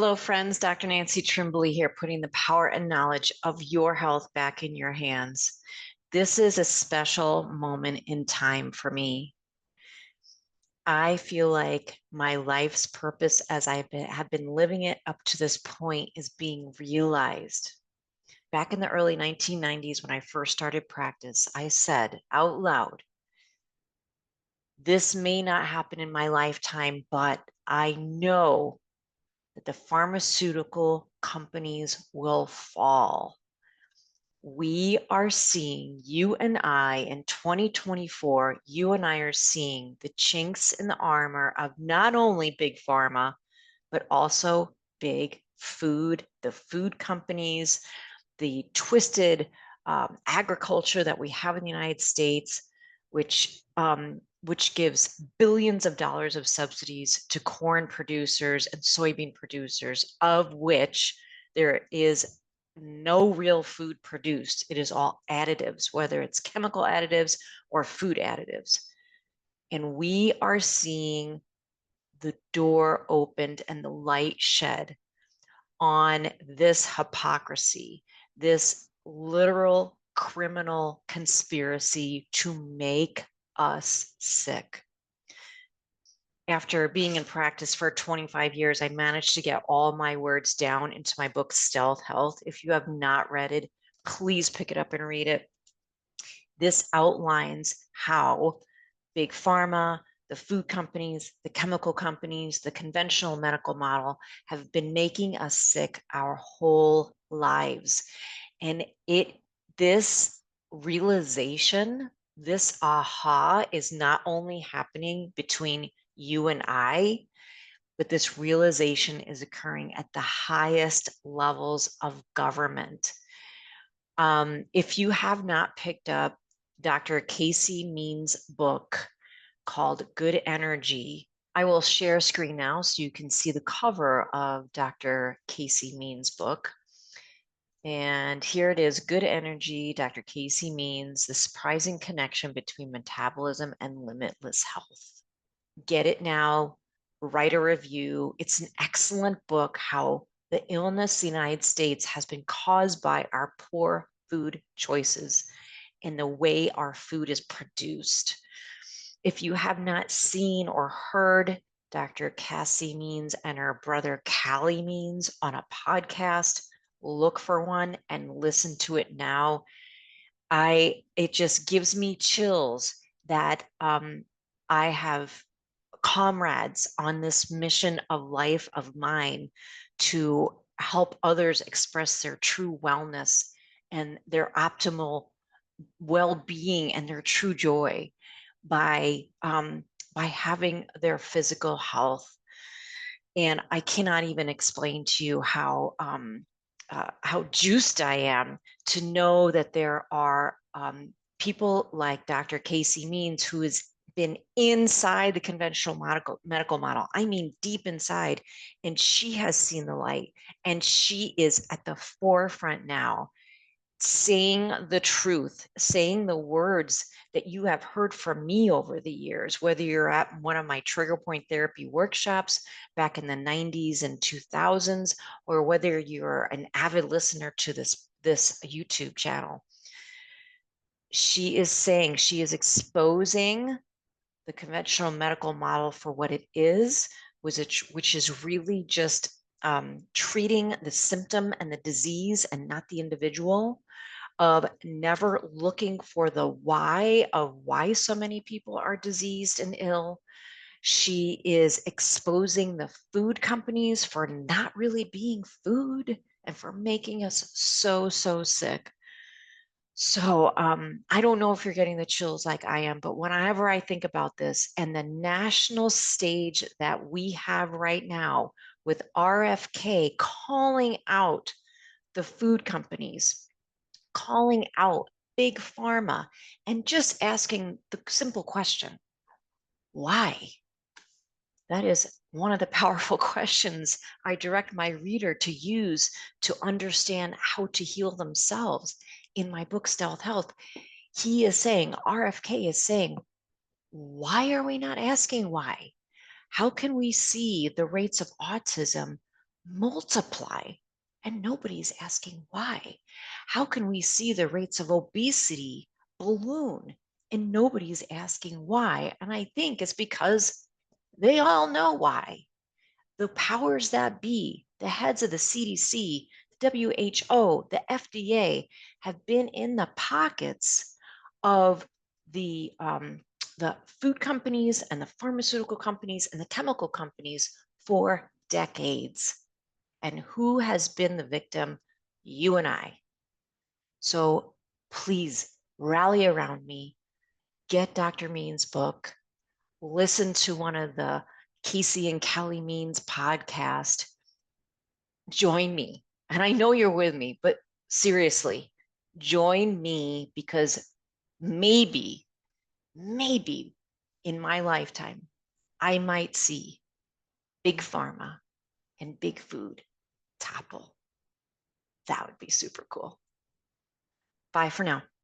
Hello, friends. Dr. Nancy Trimbley here, putting the power and knowledge of your health back in your hands. This is a special moment in time for me. I feel like my life's purpose, as have been living it up to this point, is being realized. Back in the early 1990s, when I first started practice, I said out loud, this may not happen in my lifetime, but I know that the pharmaceutical companies will fall. We are seeing, you and I, in 2024, you and I are seeing the chinks in the armor of not only big pharma, but also big food, the food companies, the twisted agriculture that we have in the United States, which gives billions of dollars of subsidies to corn producers and soybean producers, of which there is no real food produced. It is all additives, whether it's chemical additives or food additives. And we are seeing the door opened and the light shed on this hypocrisy, this literal criminal conspiracy to make us sick. After being in practice for 25 years, I managed to get all my words down into my book, Stealth Health. If you have not read it, please pick it up and read it. This outlines how big pharma, the food companies, the chemical companies, the conventional medical model have been making us sick our whole lives. And this realization, this aha is not only happening between you and I, but this realization is occurring at the highest levels of government. If you have not picked up Dr. Casey Means' book called Good Energy, I will share a screen now so you can see the cover of Dr. Casey Means' book. And here it is, Good Energy, Dr. Casey Means, the surprising connection between metabolism and limitless health. Get it now, write a review. It's an excellent book, how the illness in the United States has been caused by our poor food choices and the way our food is produced. If you have not seen or heard Dr. Cassie Means and her brother Callie Means on a podcast, look for one and listen to it now. It just gives me chills that I have comrades on this mission of life of mine to help others express their true wellness and their optimal well-being and their true joy by having their physical health. And I cannot even explain to you how juiced I am to know that there are people like Dr. Casey Means, who has been inside the conventional medical model. I mean, deep inside. And she has seen the light. And she is at the forefront now, saying the truth, saying the words that you have heard from me over the years, whether you're at one of my trigger point therapy workshops back in the 90s and 2000s, or whether you're an avid listener to this YouTube channel. She is saying, she is exposing the conventional medical model for what it is, which is really just treating the symptom and the disease and not the individual, of never looking for the why of why so many people are diseased and ill. She is exposing the food companies for not really being food and for making us so, so sick. So I don't know if you're getting the chills like I am, but whenever I think about this and the national stage that we have right now with RFK calling out the food companies, calling out big pharma, and just asking the simple question, why? That is one of the powerful questions I direct my reader to use to understand how to heal themselves. In my book, Stealth Health, he is saying, RFK is saying, why are we not asking why? How can we see the rates of autism multiply, and nobody's asking why. How can we see the rates of obesity balloon and nobody's asking why? And I think it's because they all know why. The powers that be, the heads of the CDC, the WHO, the FDA, have been in the pockets of the food companies and the pharmaceutical companies and the chemical companies for decades. And who has been the victim? You and I. So please rally around me, get Dr. Means' book, listen to one of the Casey and Kelly Means podcast, join me. And I know you're with me, but seriously, join me because maybe, maybe in my lifetime, I might see big pharma and big food topple. That would be super cool. Bye for now.